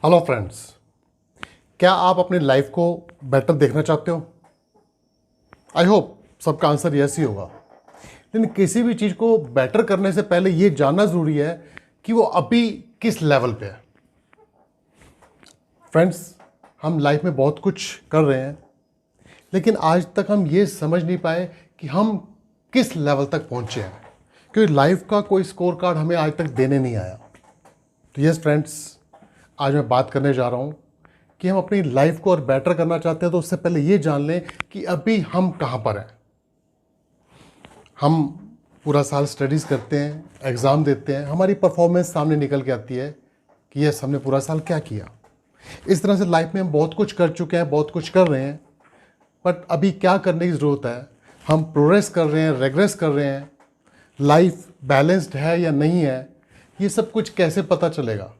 Hello friends, क्या आप अपनी लाइफ को बेटर देखना चाहते हो? आई होप सबका आंसर यस ही होगा। लेकिन किसी भी चीज़ को बेटर करने से पहले ये जानना ज़रूरी है कि वो अभी किस लेवल पे है। फ्रेंड्स, हम लाइफ में बहुत कुछ कर रहे हैं, लेकिन आज तक हम ये समझ नहीं पाए कि हम किस लेवल तक पहुंचे हैं, क्योंकि लाइफ का कोई स्कोर कार्ड हमें आज तक देने नहीं आया। तो यस फ्रेंड्स, आज मैं बात करने जा रहा हूँ कि हम अपनी लाइफ को और बेटर करना चाहते हैं, तो उससे पहले ये जान लें कि अभी हम कहाँ पर हैं। हम पूरा साल स्टडीज़ करते हैं, एग्ज़ाम देते हैं, हमारी परफॉर्मेंस सामने निकल के आती है कि यस, हमने पूरा साल क्या किया। इस तरह से लाइफ में हम बहुत कुछ कर चुके हैं, बहुत कुछ कर रहे हैं, बट अभी क्या करने की ज़रूरत है। हम प्रोग्रेस कर रहे हैं, रेग्रेस कर रहे हैं, लाइफ बैलेंस्ड है या नहीं है, ये सब कुछ कैसे पता चलेगा?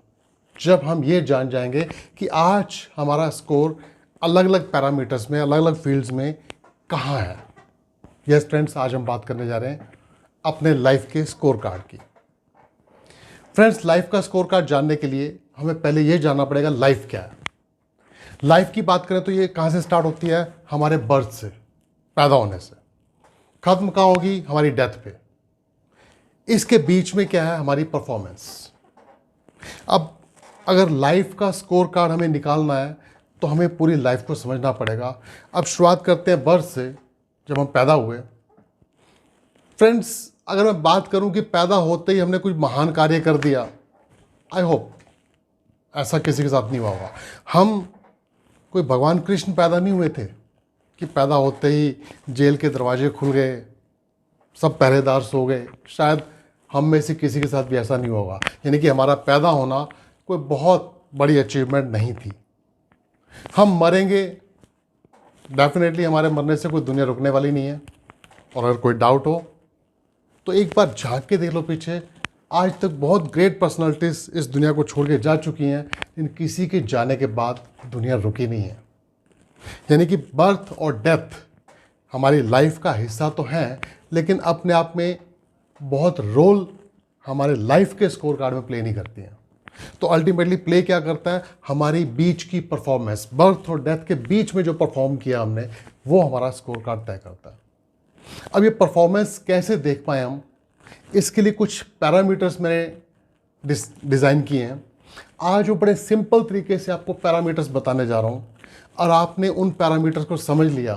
जब हम ये जान जाएंगे कि आज हमारा स्कोर अलग अलग पैरामीटर्स में, अलग अलग फील्ड्स में कहाँ है। यस फ्रेंड्स, आज हम बात करने जा रहे हैं अपने लाइफ के स्कोर कार्ड की। फ्रेंड्स, लाइफ का स्कोर कार्ड जानने के लिए हमें पहले ये जानना पड़ेगा लाइफ क्या है। लाइफ की बात करें तो ये कहाँ से स्टार्ट होती है? हमारे बर्थ से, पैदा होने से। खत्म कहाँ होगी? हमारी डेथ पे। इसके बीच में क्या है? हमारी परफॉर्मेंस। अब अगर लाइफ का स्कोर कार्ड हमें निकालना है तो हमें पूरी लाइफ को समझना पड़ेगा। अब शुरुआत करते हैं बर्थ से, जब हम पैदा हुए। फ्रेंड्स, अगर मैं बात करूं कि पैदा होते ही हमने कुछ महान कार्य कर दिया, आई होप ऐसा किसी के साथ नहीं हुआ होगा। हम कोई भगवान कृष्ण पैदा नहीं हुए थे कि पैदा होते ही जेल के दरवाजे खुल गए, सब पहरेदार सो गए। शायद हम में से किसी के साथ भी ऐसा नहीं होगा। यानी कि हमारा पैदा होना कोई बहुत बड़ी अचीवमेंट नहीं थी। हम मरेंगे, डेफिनेटली हमारे मरने से कोई दुनिया रुकने वाली नहीं है। और अगर कोई डाउट हो तो एक बार झांक के देख लो पीछे। आज तक बहुत ग्रेट पर्सनालिटीज इस दुनिया को छोड़ के जा चुकी हैं, लेकिन किसी के जाने के बाद दुनिया रुकी नहीं है। यानी कि बर्थ और डेथ हमारी लाइफ का हिस्सा तो हैं, लेकिन अपने आप में बहुत रोल हमारे लाइफ के स्कोर कार्ड में प्ले नहीं करती हैं। तो अल्टीमेटली प्ले क्या करता है? हमारी बीच की परफॉर्मेंस, बर्थ और डेथ के बीच में जो परफॉर्म किया हमने, वो हमारा स्कोर कार्ड तय करता है। अब ये परफॉर्मेंस कैसे देख पाए हम, इसके लिए कुछ पैरामीटर्स मैंने डिज़ाइन किए हैं। आज वो बड़े सिंपल तरीके से आपको पैरामीटर्स बताने जा रहा हूँ, और आपने उन पैरामीटर्स को समझ लिया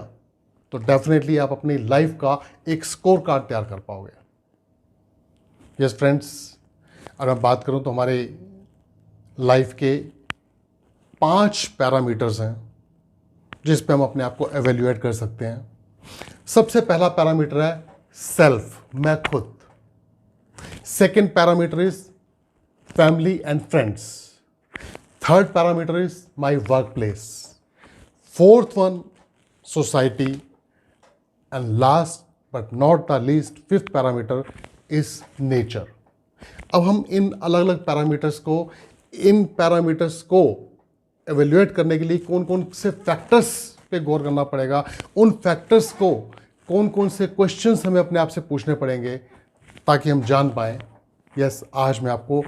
तो डेफिनेटली आप अपनी लाइफ का एक स्कोर कार्ड तैयार कर पाओगे। यस फ्रेंड्स, अगर मैं बात करूँ तो हमारे लाइफ के 5 पैरामीटर्स हैं जिस पे हम अपने आप को एवेल्युएट कर सकते हैं। सबसे पहला पैरामीटर है सेल्फ, मैं खुद। Second parameter is family and friends. Third parameter is my work place. Fourth one society, and last but not the least fifth parameter is nature. अब हम इन अलग अलग पैरामीटर्स को एवेल्युएट करने के लिए कौन कौन से फैक्टर्स पे गौर करना पड़ेगा, उन फैक्टर्स को कौन कौन से क्वेश्चंस हमें अपने आप से पूछने पड़ेंगे ताकि हम जान पाएँ। यस, आज मैं आपको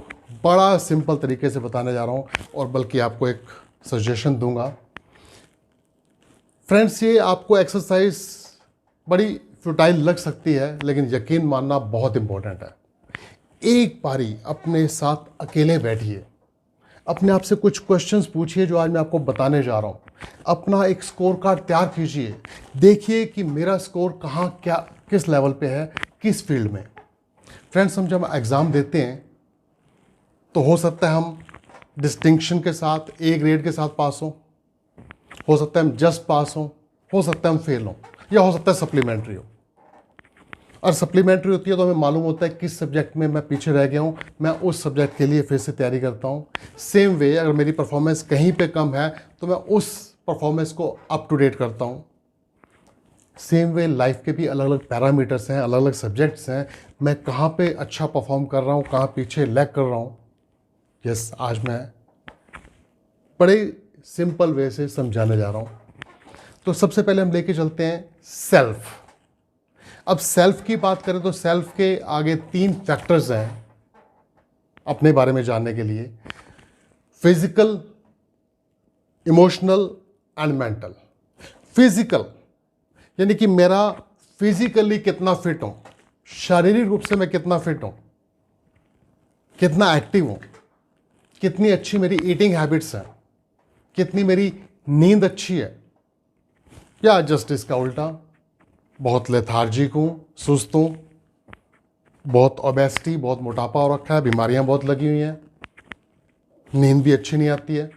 बड़ा सिंपल तरीके से बताने जा रहा हूँ, और बल्कि आपको एक सजेशन दूंगा। फ्रेंड्स, ये आपको एक्सरसाइज बड़ी फ्यूटाइल लग सकती है, लेकिन यकीन मानना बहुत इंपॉर्टेंट है। एक बारी अपने साथ अकेले बैठिए, अपने आप से कुछ क्वेश्चंस पूछिए जो आज मैं आपको बताने जा रहा हूँ। अपना एक स्कोर कार्ड तैयार कीजिए, देखिए कि मेरा स्कोर कहाँ, क्या, किस लेवल पे है, किस फील्ड में। फ्रेंड्स, हम जब एग्ज़ाम देते हैं तो हो सकता है हम डिस्टिंक्शन के साथ, ए ग्रेड के साथ पास हो सकता है हम जस्ट पास हो सकता है हम फेल हों, या हो सकता है सप्लीमेंट्री हो। और सप्लीमेंट्री होती है तो हमें मालूम होता है किस सब्जेक्ट में मैं पीछे रह गया हूँ, मैं उस सब्जेक्ट के लिए फिर से तैयारी करता हूँ। सेम वे, अगर मेरी परफॉर्मेंस कहीं पे कम है तो मैं उस परफॉर्मेंस को अप टू डेट करता हूँ। सेम वे लाइफ के भी अलग अलग पैरामीटर्स हैं, अलग अलग सब्जेक्ट्स हैं। मैं कहाँ पे अच्छा परफॉर्म कर रहा हूँ, कहाँ पीछे लैग कर रहा हूँ। यस, आज मैं बड़े सिंपल वे से समझाने जा रहा हूँ। तो सबसे पहले हम लेके चलते हैं सेल्फ। अब सेल्फ की बात करें तो सेल्फ के आगे 3 फैक्टर्स हैं अपने बारे में जानने के लिए। Physical emotional and mental. Physical यानी कि मेरा फिजिकली कितना फिट हूं, शारीरिक रूप से मैं कितना फिट हूं, कितना एक्टिव हूं, कितनी अच्छी मेरी ईटिंग हैबिट्स हैं, कितनी मेरी नींद अच्छी है, या जस्ट इसका उल्टा बहुत लेथार्जिक हूं, सुस्त हूं, बहुत ओबेसिटी, बहुत मोटापा हो रखा है, बीमारियां बहुत लगी हुई हैं, नींद भी अच्छी नहीं आती है।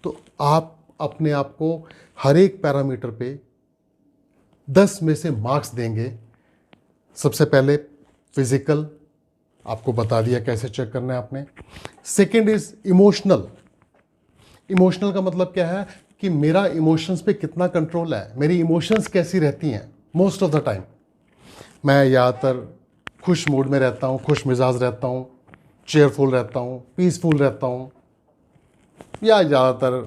तो आप अपने आप को हर एक पैरामीटर पे 10 में से मार्क्स देंगे। सबसे पहले फिजिकल, आपको बता दिया कैसे चेक करना है आपने। Second is emotional. इमोशनल का मतलब क्या है कि मेरा इमोशंस पे कितना कंट्रोल है, मेरी इमोशंस कैसी रहती हैं। मोस्ट ऑफ द टाइम मैं ज़्यादातर खुश मूड में रहता हूँ, खुश मिजाज रहता हूँ, चेयरफुल रहता हूँ, पीसफुल रहता हूँ, या ज़्यादातर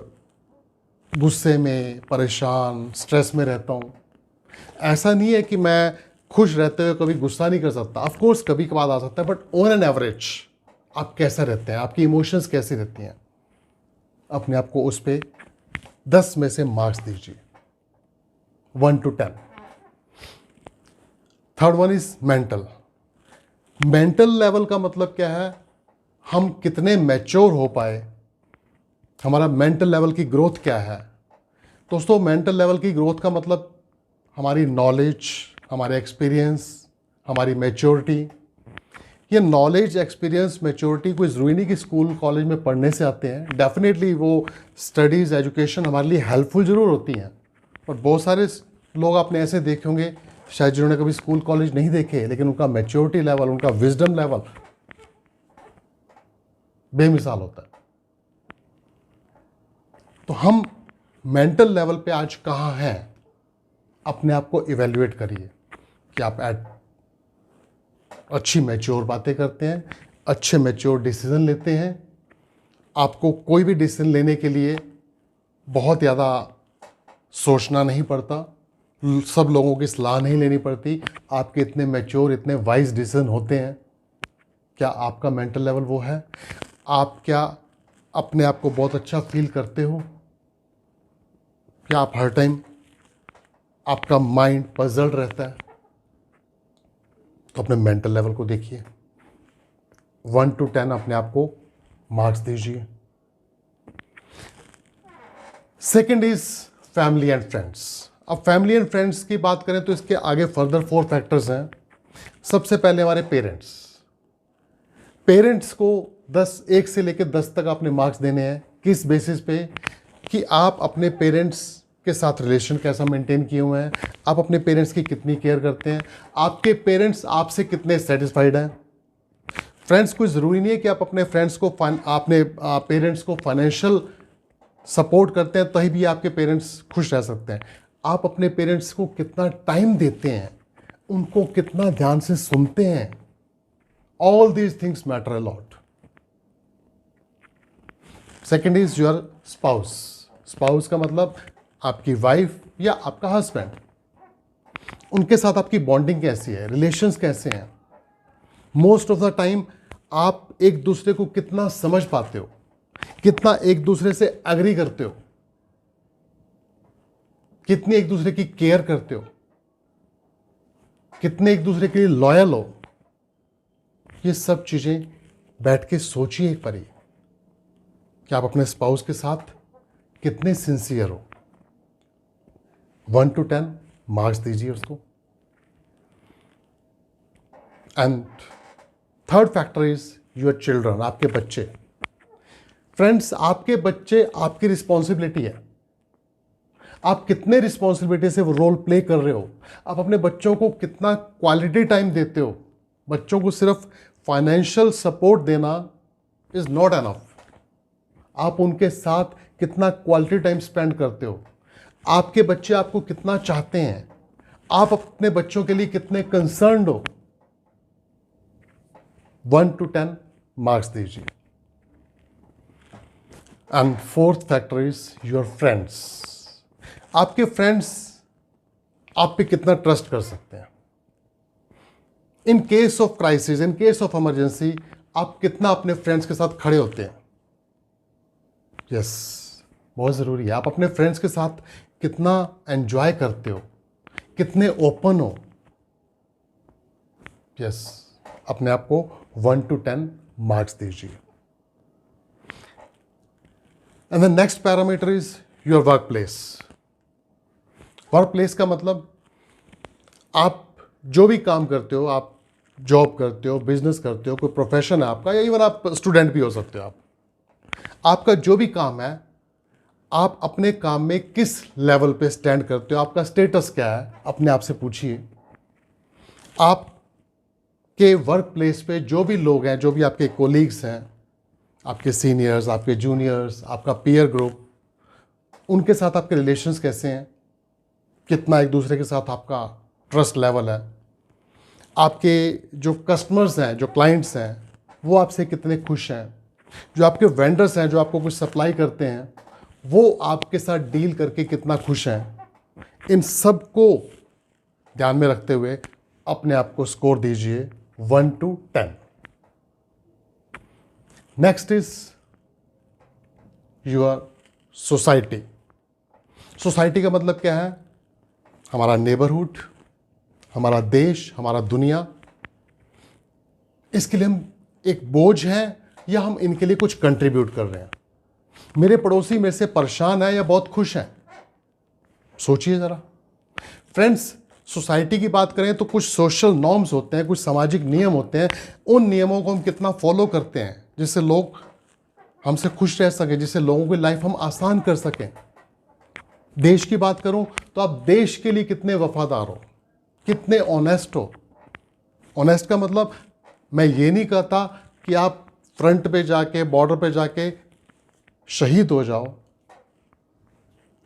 गुस्से में, परेशान, स्ट्रेस में रहता हूँ। ऐसा नहीं है कि मैं खुश रहते हुए कभी गुस्सा नहीं कर सकता, ऑफ कोर्स कभी कभार आ सकता है, बट ऑन एन एवरेज आप कैसे रहते हैं, आपकी इमोशंस कैसी रहती हैं, अपने आप को उस पर 10 में से मार्क्स दीजिए, 1 to 10। Third one is mental. Mental level का मतलब क्या है, हम कितने मैच्योर हो पाए, हमारा मेंटल लेवल की ग्रोथ क्या है। दोस्तों, मेंटल लेवल की ग्रोथ का मतलब हमारी नॉलेज, हमारे एक्सपीरियंस, हमारी मैच्योरिटी। ये नॉलेज, एक्सपीरियंस, मैच्योरिटी कोई ज़रूरी नहीं कि स्कूल कॉलेज में पढ़ने से आते हैं। डेफिनेटली वो स्टडीज़, एजुकेशन हमारे लिए हेल्पफुल ज़रूर होती हैं, पर बहुत सारे लोग आपने ऐसे देखे होंगे शायद जिन्होंने कभी स्कूल कॉलेज नहीं देखे, लेकिन उनका मैच्योरिटी लेवल, उनका विजडम लेवल बेमिसाल होता है। तो हम मेंटल लेवल पे आज कहाँ हैं, अपने आप को इवेल्युएट करिए कि आप अच्छी मैच्योर बातें करते हैं, अच्छे मैच्योर डिसीजन लेते हैं। आपको कोई भी डिसीजन लेने के लिए बहुत ज़्यादा सोचना नहीं पड़ता, सब लोगों की सलाह नहीं लेनी पड़ती। आपके इतने मैच्योर, इतने वाइज डिसीजन होते हैं। क्या आपका मेंटल लेवल वो है? आप क्या अपने आप को बहुत अच्छा फील करते हो? क्या आप हर टाइम आपका माइंड पजल्ड रहता है? तो अपने मेंटल लेवल को देखिए, 1 to 10 अपने आप को मार्क्स दीजिए। Second is family and friends. अब फैमिली एंड फ्रेंड्स की बात करें तो इसके आगे फर्दर 4 फैक्टर्स हैं। सबसे पहले हमारे पेरेंट्स। पेरेंट्स को 1 से लेकर 10 तक आपने मार्क्स देने हैं। किस बेसिस पे? कि आप अपने पेरेंट्स के साथ रिलेशन कैसा मेंटेन किए हुए हैं, आप अपने पेरेंट्स की कितनी केयर करते हैं, आपके पेरेंट्स आपसे कितने सेटिस्फाइड हैं। फ्रेंड्स, कोई ज़रूरी नहीं है कि आप अपने फ्रेंड्स को, अपने पेरेंट्स को फाइनेंशियल सपोर्ट करते हैं तभी भी आपके पेरेंट्स खुश रह सकते हैं। आप अपने पेरेंट्स को कितना टाइम देते हैं, उनको कितना ध्यान से सुनते हैं, all these things matter a lot. Second is your spouse. Spouse का मतलब आपकी वाइफ या आपका हस्बैंड, उनके साथ आपकी बॉन्डिंग कैसी है, रिलेशंस कैसे हैं। मोस्ट ऑफ द टाइम आप एक दूसरे को कितना समझ पाते हो, कितना एक दूसरे से एग्री करते हो, कितनी एक दूसरे की केयर करते हो, कितने एक दूसरे के लिए लॉयल हो। ये सब चीजें बैठ के सोचिए एक बारी कि आप अपने स्पाउस के साथ कितने सिंसियर हो। 1 to 10 मार्क्स दीजिए उसको। And third factor is your children, आपके बच्चे। फ्रेंड्स, आपके बच्चे आपकी रिस्पॉन्सिबिलिटी है। आप कितने रिस्पॉन्सिबिलिटी से वो रोल प्ले कर रहे हो, आप अपने बच्चों को कितना क्वालिटी टाइम देते हो। बच्चों को सिर्फ फाइनेंशियल सपोर्ट देना इज नॉट एनफ। आप उनके साथ कितना क्वालिटी टाइम स्पेंड करते हो, आपके बच्चे आपको कितना चाहते हैं, आप अपने बच्चों के लिए कितने कंसर्न्ड हो। 1 to 10 मार्क्स दीजिए। And fourth factor is your friends. आपके फ्रेंड्स आप पे कितना ट्रस्ट कर सकते हैं। In case of crisis, in case of emergency, आप कितना अपने फ्रेंड्स के साथ खड़े होते हैं। यस, बहुत ज़रूरी है। आप अपने फ्रेंड्स के साथ कितना एंजॉय करते हो, कितने ओपन हो। यस, अपने आप को 1 to 10 मार्क्स दीजिए। And the next parameter is your work place. Work place का मतलब आप जो भी काम करते हो, आप जॉब करते हो, बिजनेस करते हो, कोई प्रोफेशन है आपका, या इवन आप स्टूडेंट भी हो सकते हो। आपका जो भी काम है, आप अपने काम में किस लेवल पे स्टैंड करते हो, आपका स्टेटस क्या है, अपने आप से पूछिए। आपके वर्क प्लेस पे जो भी लोग हैं, जो भी आपके कोलीग्स हैं, आपके सीनियर्स, आपके जूनियर्स, आपका पीयर ग्रुप, उनके साथ आपके रिलेशंस कैसे हैं, कितना एक दूसरे के साथ आपका ट्रस्ट लेवल है। आपके जो कस्टमर्स हैं, जो क्लाइंट्स हैं, वो आपसे कितने खुश हैं। जो आपके वेंडर्स हैं, जो आपको कुछ सप्लाई करते हैं, वो आपके साथ डील करके कितना खुश हैं। इन सब को ध्यान में रखते हुए अपने आप को स्कोर दीजिए 1 to 10। Next is your society. Society का मतलब क्या है? हमारा नेबरहुड, हमारा देश, हमारा दुनिया। इसके लिए हम एक बोझ हैं या हम इनके लिए कुछ कंट्रीब्यूट कर रहे हैं? मेरे पड़ोसी मेरे से परेशान है या बहुत खुश हैं? सोचिए ज़रा। फ्रेंड्स, सोसाइटी की बात करें तो कुछ सोशल नॉर्म्स होते हैं, कुछ सामाजिक नियम होते हैं। उन नियमों को हम कितना फॉलो करते हैं जिससे लोग हमसे खुश रह सकें, जिससे लोगों की लाइफ हम आसान कर सकें। देश की बात करूं तो आप देश के लिए कितने वफादार हो, कितने ऑनेस्ट हो। ऑनेस्ट का मतलब मैं ये नहीं कहता कि आप फ्रंट पे जाके, बॉर्डर पे जाके शहीद हो जाओ,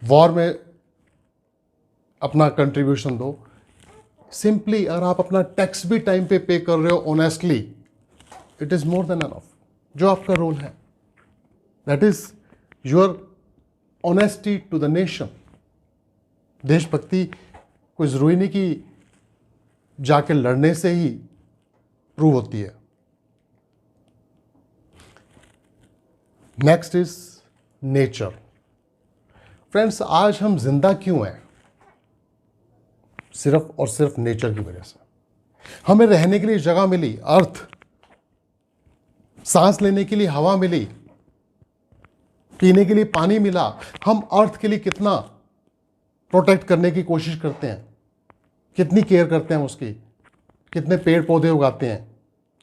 वॉर में अपना कंट्रीब्यूशन दो। सिंपली अगर आप अपना टैक्स भी टाइम पे पे कर रहे हो honestly, it is more than enough. जो आपका रोल है, that is your honesty to the nation. देशभक्ति कोई जरूरी नहीं कि जाके लड़ने से ही प्रूव होती है। Next is nature. फ्रेंड्स, आज हम जिंदा क्यों हैं? सिर्फ और सिर्फ नेचर की वजह से। हमें रहने के लिए जगह मिली, अर्थ, सांस लेने के लिए हवा मिली, पीने के लिए पानी मिला। हम अर्थ के लिए कितना प्रोटेक्ट करने की कोशिश करते हैं, कितनी केयर करते हैं उसकी, कितने पेड़ पौधे उगाते हैं,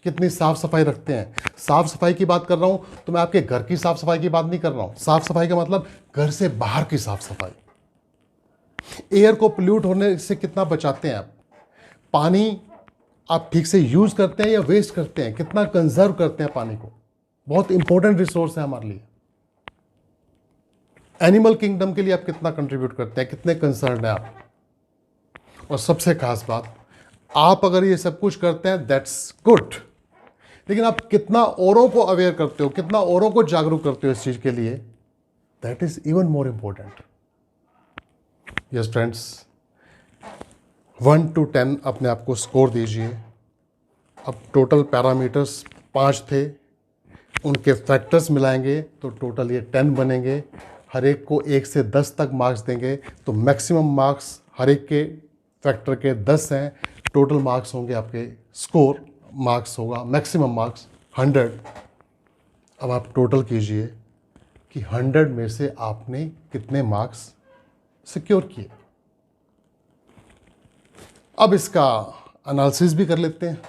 कितनी साफ सफाई रखते हैं। साफ सफाई की बात कर रहा हूं तो मैं आपके घर की साफ सफाई की बात नहीं कर रहा हूं। साफ सफाई का मतलब घर से बाहर की साफ सफाई। एयर को पोल्यूट होने से कितना बचाते हैं आप? पानी आप ठीक से यूज करते हैं या वेस्ट करते हैं? कितना कंजर्व करते हैं पानी को? बहुत इंपॉर्टेंट रिसोर्स है हमारे लिए। एनिमल किंगडम के लिए आप कितना कंट्रीब्यूट करते हैं, कितने कंसर्न है आप? और सबसे खास बात, आप अगर ये सब कुछ करते हैं दैट्स गुड, लेकिन आप कितना औरों को अवेयर करते हो, कितना औरों को जागरूक करते हो इस चीज के लिए, that is even more important. Yes friends, 1 to 10 अपने आप को स्कोर दीजिए। अब टोटल पैरामीटर्स 5 थे, उनके फैक्टर्स मिलाएंगे तो टोटल ये 10 बनेंगे। हर एक को 1 से 10 तक मार्क्स देंगे तो मैक्सिमम मार्क्स हर एक के फैक्टर के 10 हैं। टोटल मार्क्स होंगे आपके, स्कोर मार्क्स होगा मैक्सिमम मार्क्स 100। अब आप टोटल कीजिए कि 100 में से आपने कितने मार्क्स सिक्योर किए। अब इसका एनालिसिस भी कर लेते हैं।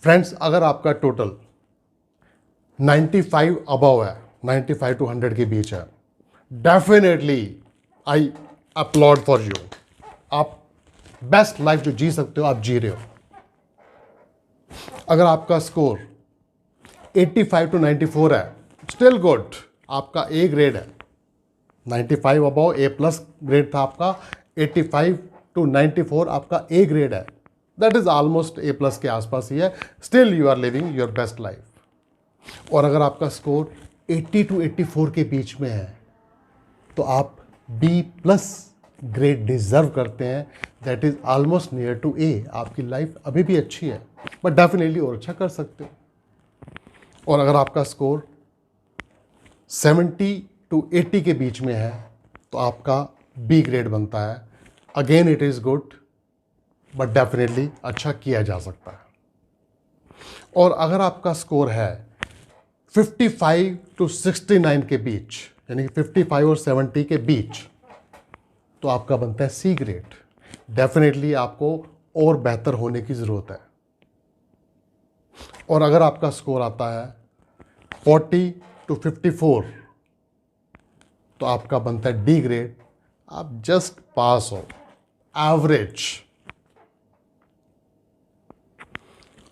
फ्रेंड्स, अगर आपका टोटल 95 अबव है, 95 to 100 के बीच है, definitely I upload for you. आप बेस्ट लाइफ जो जी सकते हो आप जी रहे हो। अगर आपका स्कोर 85 to 94 है, स्टिल गुड, आपका ए ग्रेड है। 95 अबव ए प्लस ग्रेड था आपका, 85 to 94 आपका ए ग्रेड है, that is almost A plus के आसपास ही है। Still you are living your best life. और अगर आपका स्कोर 80 to 84 के बीच में है तो आप बी प्लस ग्रेड डिजर्व करते हैं, that is almost near to A. आपकी लाइफ अभी भी अच्छी है, बट डेफिनेटली और अच्छा कर सकते हो। और अगर आपका स्कोर 70 to 80 के बीच में है तो आपका बी ग्रेड बनता है। Again it is good, but definitely अच्छा किया जा सकता है। और अगर आपका स्कोर है 55 to 69 के बीच, यानी कि 55 और 70 के बीच, तो आपका बनता है सी ग्रेड। डेफिनेटली आपको और बेहतर होने की ज़रूरत है। और अगर आपका स्कोर आता है 40 to 54, तो आपका बनता है डी ग्रेड। आप जस्ट पास हो, एवरेज।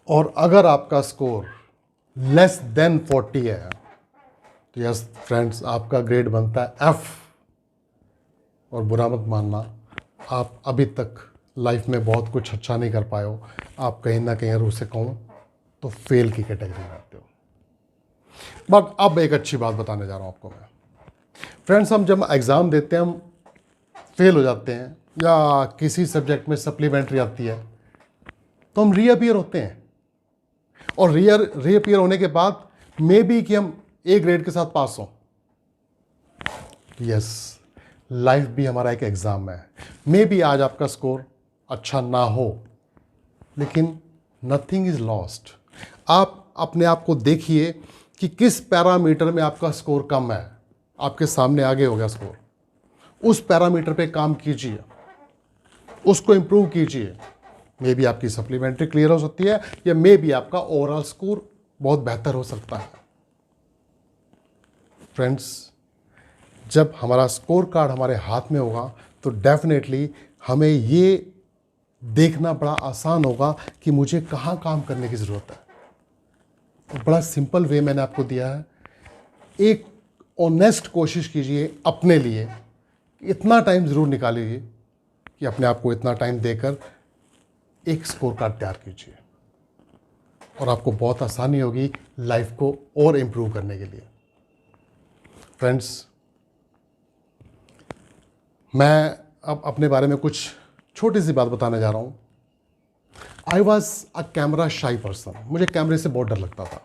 और अगर आपका स्कोर लेस देन 40 है तो यस फ्रेंड्स, आपका ग्रेड बनता है एफ। और बुरा मत मानना, आप अभी तक लाइफ में बहुत कुछ अच्छा नहीं कर पाए हो। आप कहीं ना कहीं अगर उसे कहूँ तो फेल की कैटेगरी में आते हो। बट अब एक अच्छी बात बताने जा रहा हूँ आपको मैं। फ्रेंड्स, हम जब एग्ज़ाम देते हैं, हम फेल हो जाते हैं या किसी सब्जेक्ट में सप्लीमेंट्री आती है, तो हम रीअपियर होते हैं। और रीअपियर होने के बाद मे बी कि हम ए ग्रेड के साथ पास हों। यस, लाइफ भी हमारा एक एग्ज़ाम है। मे बी आज आपका स्कोर अच्छा ना हो, लेकिन नथिंग इज़ लॉस्ट। आप अपने आप को देखिए कि किस पैरामीटर में आपका स्कोर कम है। आपके सामने आगे हो गया स्कोर, उस पैरामीटर पे काम कीजिए, उसको इम्प्रूव कीजिए। मे बी आपकी सप्लीमेंट्री क्लियर हो सकती है, या मे बी आपका ओवरऑल स्कोर बहुत बेहतर हो सकता है। फ्रेंड्स, जब हमारा स्कोर कार्ड हमारे हाथ में होगा तो डेफिनेटली हमें ये देखना बड़ा आसान होगा कि मुझे कहाँ काम करने की ज़रूरत है। बड़ा सिंपल वे मैंने आपको दिया है। एक ऑनेस्ट कोशिश कीजिए अपने लिए, इतना टाइम ज़रूर निकालिए कि अपने आप को इतना टाइम देकर एक स्कोर कार्ड तैयार कीजिए, और आपको बहुत आसानी होगी लाइफ को और इम्प्रूव करने के लिए। फ्रेंड्स, मैं अब अपने बारे में कुछ छोटी सी बात बताने जा रहा हूँ। आई वॉज अ कैमरा शाई पर्सन। मुझे कैमरे से बहुत डर लगता था,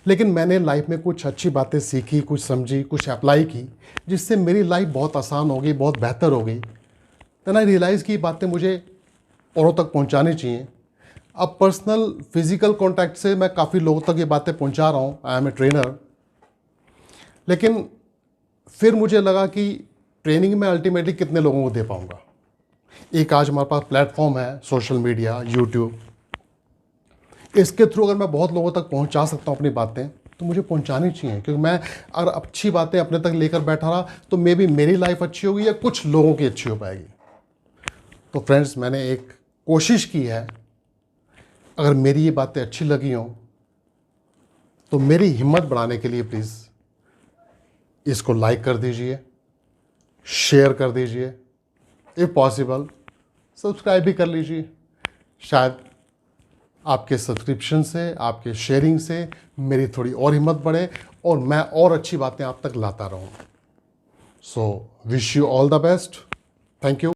लेकिन मैंने लाइफ में कुछ अच्छी बातें सीखी, कुछ समझी, कुछ अप्लाई की, जिससे मेरी लाइफ बहुत आसान हो गई, बहुत बेहतर हो गई। देन आई रियलाइज़ कि ये बातें मुझे औरों तक पहुंचानी चाहिए। अब पर्सनल फिजिकल कांटेक्ट से मैं काफ़ी लोगों तक ये बातें पहुंचा रहा हूँ। I am a trainer. लेकिन फिर मुझे लगा कि ट्रेनिंग में अल्टीमेटली कितने लोगों को दे पाऊँगा। एक आज हमारे पास प्लेटफॉर्म है, सोशल मीडिया, यूट्यूब। इसके थ्रू अगर मैं बहुत लोगों तक पहुंचा सकता हूं अपनी बातें, तो मुझे पहुंचानी चाहिए। क्योंकि मैं अगर अच्छी बातें अपने तक लेकर बैठा रहा तो मे बी मेरी लाइफ अच्छी होगी या कुछ लोगों की अच्छी हो पाएगी। तो फ्रेंड्स, मैंने एक कोशिश की है, अगर मेरी ये बातें अच्छी लगी हों तो मेरी हिम्मत बढ़ाने के लिए प्लीज़ इसको लाइक कर दीजिए, शेयर कर दीजिए, इफ़ पॉसिबल सब्सक्राइब भी कर लीजिए। शायद आपके सब्सक्रिप्शन से, आपके शेयरिंग से मेरी थोड़ी और हिम्मत बढ़े और मैं और अच्छी बातें आप तक लाता रहूं। So wish you all the best. Thank you.